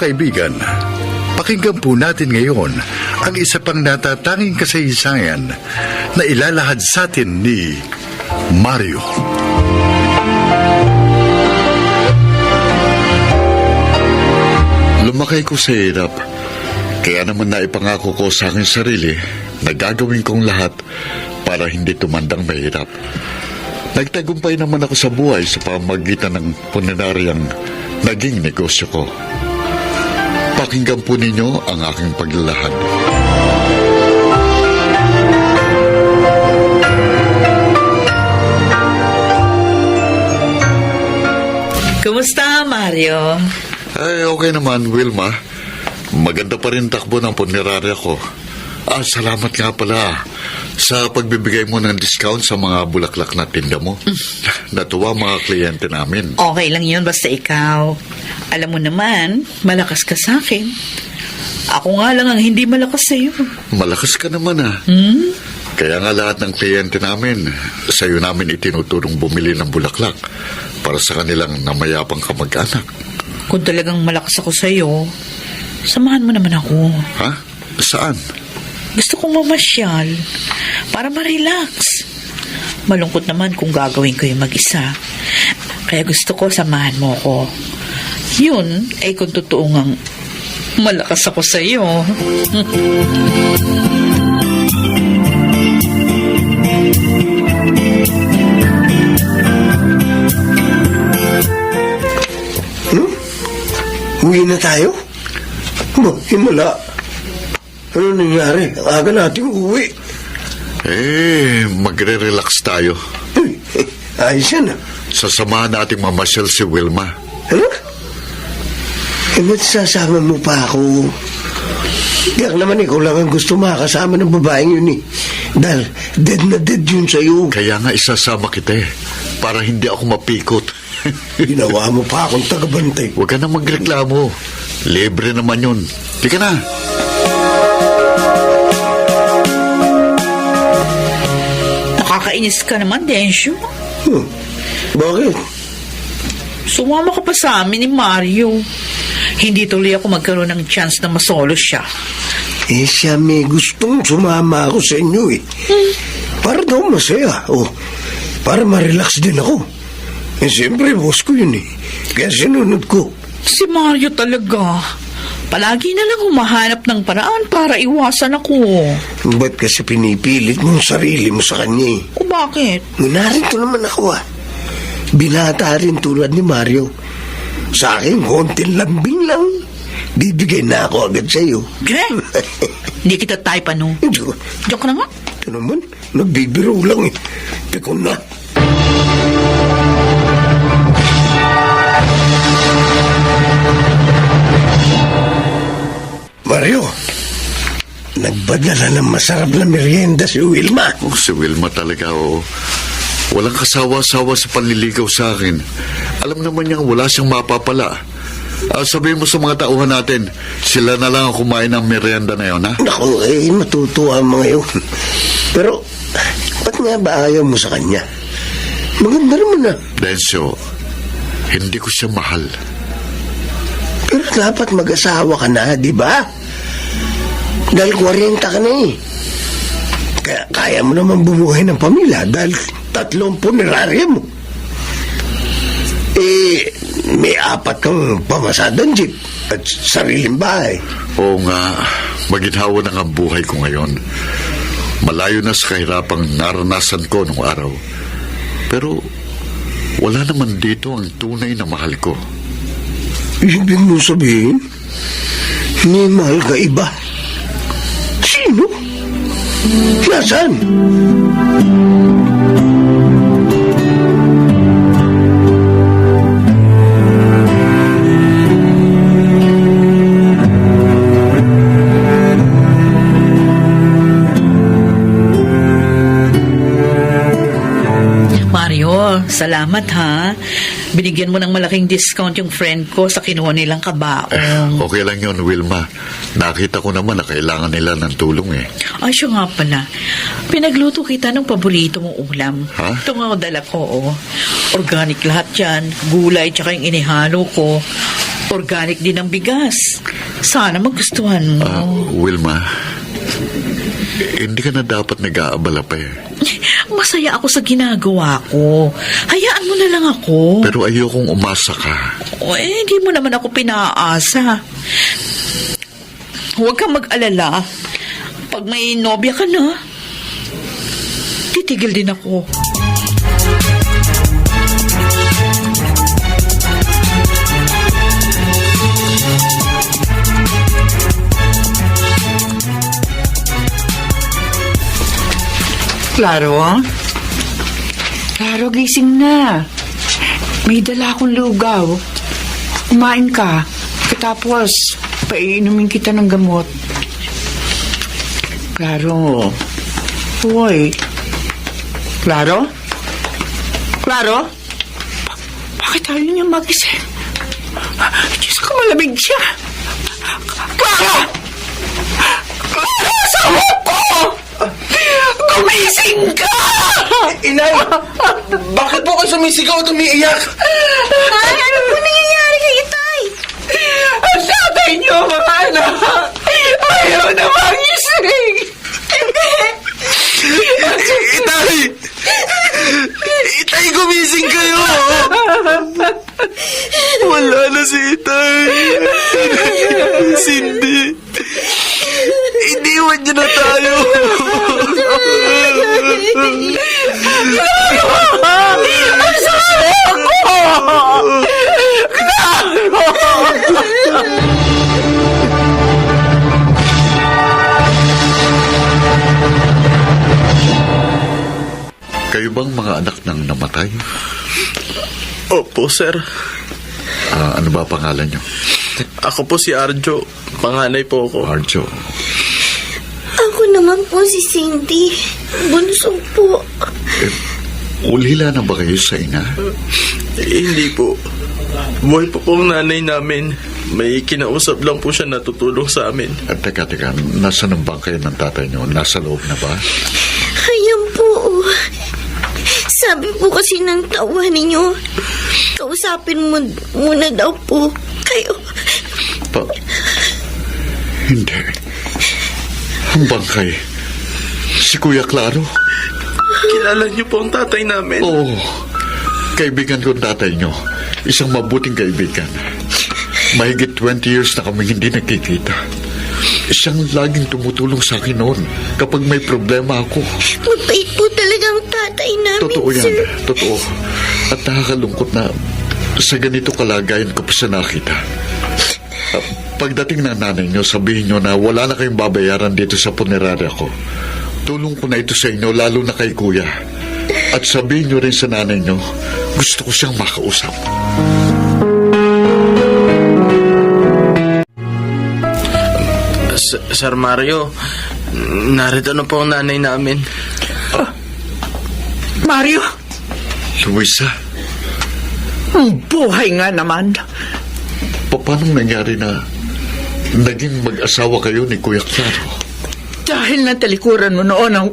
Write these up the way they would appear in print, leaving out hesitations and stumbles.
kaibigan, pakinggan po natin ngayon ang isa pang natatanging kasaysayan na ilalahad sa atin ni Mario. Lumakay ko sa hirap, kaya naman naipangako ko sa aking sarili na gagawin kong lahat para hindi tumandang mahirap. Nagtagumpay naman ako sa buhay sa pamamagitan ng puneraryang naging negosyo ko. Pakinggan po ninyo ang aking paglalahad. Kumusta, Mario? Ay, okay naman, Wilma. Maganda pa rin takbo ng punerarya ko. Salamat nga pala sa pagbibigay mo ng discount sa mga bulaklak na tinda mo. Natuwa mga kliyente namin. Okay lang yun, basta ikaw. Alam mo naman, malakas ka sa akin. Ako nga lang ang hindi malakas sa'yo. Malakas ka naman Kaya nga lahat ng kliyente namin, sa'yo namin itinuturong bumili ng bulaklak para sa kanilang namayapang kamag-anak. Kung talagang malakas ako sa'yo, samahan mo naman ako. Ha? Saan? Gusto kong mamasyal para ma-relax. Malungkot naman kung gagawin ko yung mag-isa. Kaya gusto ko samahan mo ko. Yun ay kung totoo ngang malakas ako sa iyo. Uwi na tayo? Himala. Ano nangyari? Ang aga nating uwi. Magre-relax tayo. Ayos yan Sasamahan nating mamasyal si Wilma. Ano? Ba't sasama mo pa ako? Yak naman ikaw lang ang gusto makasama ng babaeng yun Dahil dead na dead yun sa'yo. Kaya nga isasama kita para hindi ako mapikot. Ginawa mo pa akong tagabantay. Huwag ka na magreklamo. Libre naman yun. Di ka na. Nakakainis ka naman, Densyo. Bakit? Sumama ka pa sa amin ni Mario. Hindi tuloy ako magkaroon ng chance na masolo siya. Siya may gustong sumama ako sa inyo Para daw masaya. Para ma-relax din ako. Siyempre, boss ko yun Kaya sinunod ko. Si Mario talaga. Palagi na lang humahanap ng paraan para iwasan ako. Ba't kasi pinipilit mong sarili mo sa kanya O bakit? Narito naman ako Binata rin tulad ni Mario. Sa akin, konting lambing lang. Bibigay na ako agad sa'yo. Hindi kita type ano. Joke na nga. Ito naman, nagbibiro lang Pikon na. Mario, nagbadala ng masarap na merienda si Wilma. Si Wilma talaga, Walang kasawa-sawa sa panliligaw sa akin. Alam naman niyang wala siyang mapapala. Sabihin mo sa mga tauhan natin, sila na lang ang kumain ng merienda na yun, ha? Naku, matutuwa ang mga yun. Pero, ba't nga ba ayaw mo sa kanya? Maganda naman Densyo, hindi ko siya mahal. Pero dapat mag-asawa ka na, di ba? Dahil 40 ka na Kaya mo naman bumuhay ng pamilya dahil 3 punerarya mo. May 4 kang pamasadang jeep at sariling bahay. Oo nga, maginhawa na ang buhay ko ngayon. Malayo na sa kahirapang naranasan ko nung araw. Pero wala naman dito ang tunay na mahal ko. Ibig mo sabihin, may mahal ka iba? Sino? Nasaan? Mario, salamat ha. Binigyan mo ng malaking discount yung friend ko sa kinuha nilang kabaong. Okay lang yun, Wilma. Nakita ko naman na kailangan nila ng tulong Ay, siya nga pala. Pinagluto kita ng paborito mong ulam. Ha? Ito nga dala ko, Organic lahat yan. Gulay, tsaka yung inihalo ko. Organic din ang bigas. Sana magustuhan mo. Wilma, hindi ka na dapat nag-aabala pa eh. Masaya ako sa ginagawa ko. Hayaan mo na lang ako. Pero ayokong umasa ka. Hindi mo naman ako pinaasa. Huwag kang mag-alala. Pag may nobya ka na, titigil din ako. Klaro? Klaro, gising na. May dala akong lugaw. Kumain ka. Tapos, painumin kita ng gamot. Klaro. Hoy. Klaro? Klaro? Bakit tayo niya magising? Diyos ko, malamig siya. Klaro! Klaro, asawa ko! Gumising ka! Inay, bakit po kayo sumisigaw at umiiyak? Ay, ano po nangyayari kay Itay? Ang tatay niyo, mga anak! Ayaw na magising! Itay! Itay, gumising kayo! Wala na si Itay. Cindy. Iniwan niyo na tayo. Kayo bang mga anak ng namatay? Opo, sir. Ano ba pangalan niyo? Ako po si Arjo. Panganay po ako. Arjo. Ako naman po si Cindy. Bunso po. Ulila na ba kayo sa ina? Hindi po. Buhay po pong nanay namin. May kinausap lang po siya na tutulong sa amin. Teka, nasa ng bangkay ng tatay niyo? Nasa loob na ba? Ayan po. Sabi po kasi ng tawa ninyo, kausapin mo muna daw po kayo. Hindi. Ang bangkay. Si Kuya Claro. Kilala niyo po ang tatay namin. Oo. Kaibigan ko ang tatay niyo. Isang mabuting kaibigan. Mahigit 20 years na kami hindi nagkikita. Siyang laging tumutulong sa akin noon kapag may problema ako. Mabait po talagang tatay namin, Totoo yan. sir. Totoo. At nakakalungkot na sa ganito kalagayan ko pa siya nakita. Pagdating ng nanay niyo, sabihin niyo na wala na kayong babayaran dito sa punerarya ko. Tulong ko na ito sa inyo, lalo na kay Kuya. At sabihin niyo rin sa nanay niyo, gusto ko siyang makausap. Sir Mario, narito na po ang nanay namin. Mario, Luisa, ang buhay nga naman. paano nangyari na naging mag-asawa kayo ni Kuya Claro? Dahil natalikuran mo noon ang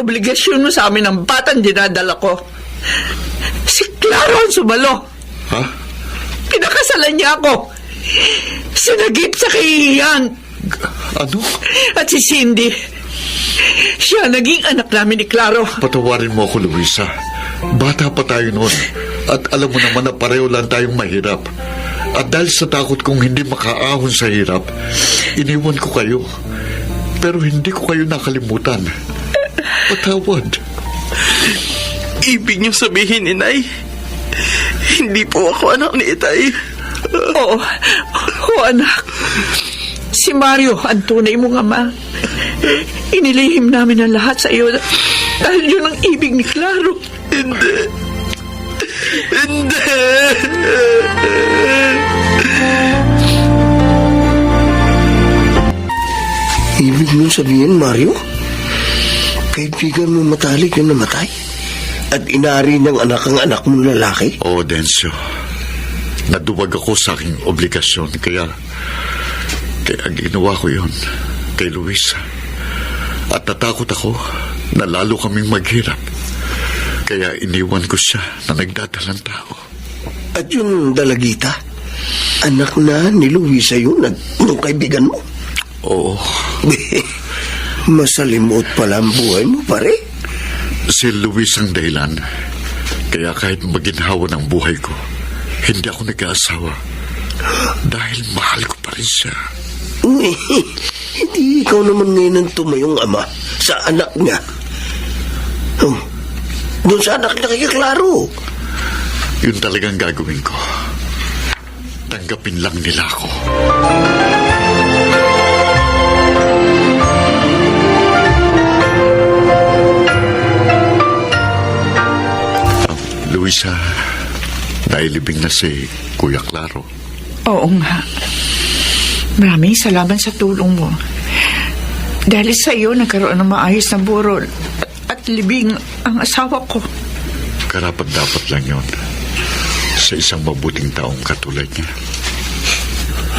obligasyon mo sa amin ng batang dinadala ko. Si Claro ang sumalo. Ha? Pinakasalan niya ako. Sinagip sa kahihiyan. Ano? At si Cindy, siya naging anak namin ni Claro. Patawarin mo ako, Luisa. Bata pa tayo noon. At alam mo naman na pareho lang tayong mahirap. At dahil sa takot kong hindi makaahon sa hirap, iniwan ko kayo. Pero hindi ko kayo nakalimutan. Patawad. Ibig niyo sabihin, Inay, hindi po ako anak ni Itay. Oo, anak. Si Mario ang tunay mong ama. Inilihim namin ang lahat sa iyo dahil yun ang ibig ni Claro. Hindi. Ibig mo sabihin, Mario? Kaibigan mo matalik yung namatay? At inari ng anak ang anak mong lalaki? Oo, Densyo. Naduwag ako sa aking obligasyon. Kaya ginawa ko yon kay Luisa. At natakot ako na lalo kaming maghirap. Kaya iniwan ko siya na nagdadalang tao. At yung dalagita? anak na ni Luisa yun at nung kaibigan mo. Oo, Masalimot pala ang buhay mo, pare. si Luis ang dahilan. Kaya kahit maginhawa ng buhay ko, hindi ako nag-aasawa. Dahil mahal ko pa rin siya. Hindi ikaw naman ngayon ang tumayong ama sa anak niya. Doon sa anak niya kay Claro. Yun talagang gagawin ko. Tanggapin lang nila ako. Luisa, nailibing na si Kuya Claro. Oo nga. Maraming salamat sa tulong mo. Dahil sa iyo, nagkaroon ng maayos na burol at libing ang asawa ko. Karapat-dapat lang yun sa isang mabuting taong katulad niya.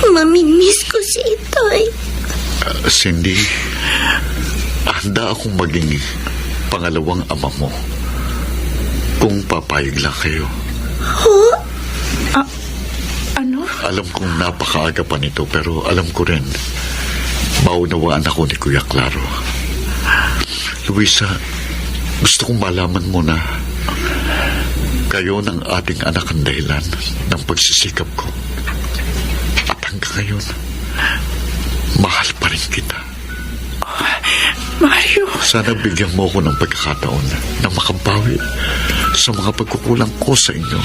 Mamimiss ko si Itoy. Cindy, handa akong maging pangalawang ama mo kung papayag lang kayo. Ano? Alam kong napakaaga pa nito, pero alam ko rin maunawaan ako ni Kuya Claro. Luisa, gusto kong malaman mo na kayo ng ating anak ang dahilan ng pagsisikap ko. At hanggang ngayon, mahal pa rin kita. Mario. Sana bigyan mo ko ng pagkakataon na makabawi sa mga pagkukulang ko sa inyo.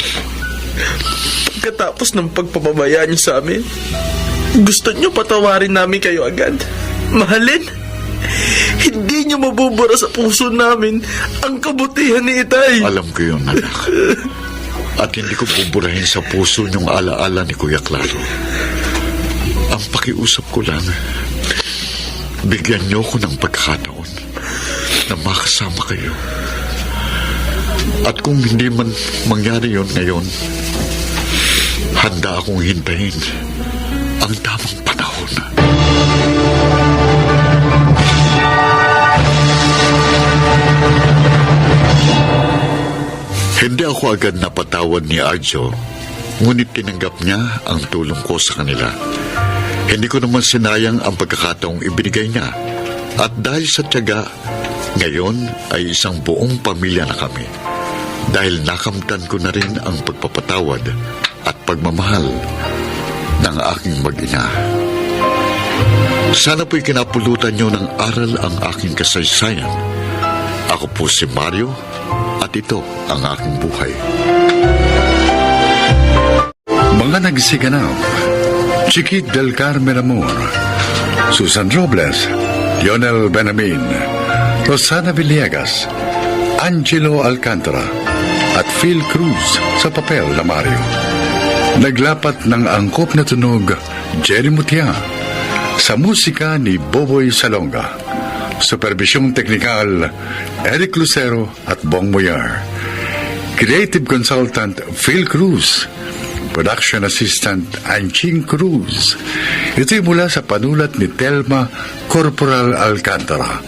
Pagkatapos ng pagpapabayaan niyo sa amin, gusto niyo patawarin namin kayo agad. Mahalin? Hindi niyo mabubura sa puso namin ang kabutihan ni Itay. Alam ko yun, anak. At hindi ko buburahin sa puso yung alaala ni Kuya Claro. Ang pakiusap ko lang, bigyan niyo ko ng pagkakataon na makasama kayo. At kung hindi man mangyari yun ngayon, handa akong hintayin ang tamang panahon. Hindi ako agad napatawad ni Arjo, ngunit tinanggap niya ang tulong ko sa kanila. Hindi ko naman sinayang ang pagkakataong ibinigay niya. At dahil sa tiyaga, ngayon ay isang buong pamilya na kami. Dahil nakamtan ko na rin ang pagpapatawad at pagmamahal ng aking mag-ina. Sana po'y kinapulutan niyo ng aral ang aking kasaysayan. Ako po si Mario at ito ang aking buhay. Mga nagsiganap: Chiquit del Carmen Amor, Susan Robles, Lionel Benamin, Rosana Villegas, Angelo Alcantara at Phil Cruz sa papel na Mario. Naglapat ng angkop na tunog Jerry Mutia, sa musika ni Boboy Salonga. Supervisyong teknikal Eric Lucero at Bong Moyar. Creative Consultant Phil Cruz. Production Assistant Anching Cruz. Ito'y mula sa panulat ni Telma Corporal Alcantara,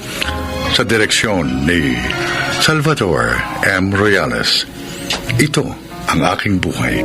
sa direksyon ni Salvador M. Royales. Ito ang aking buhay.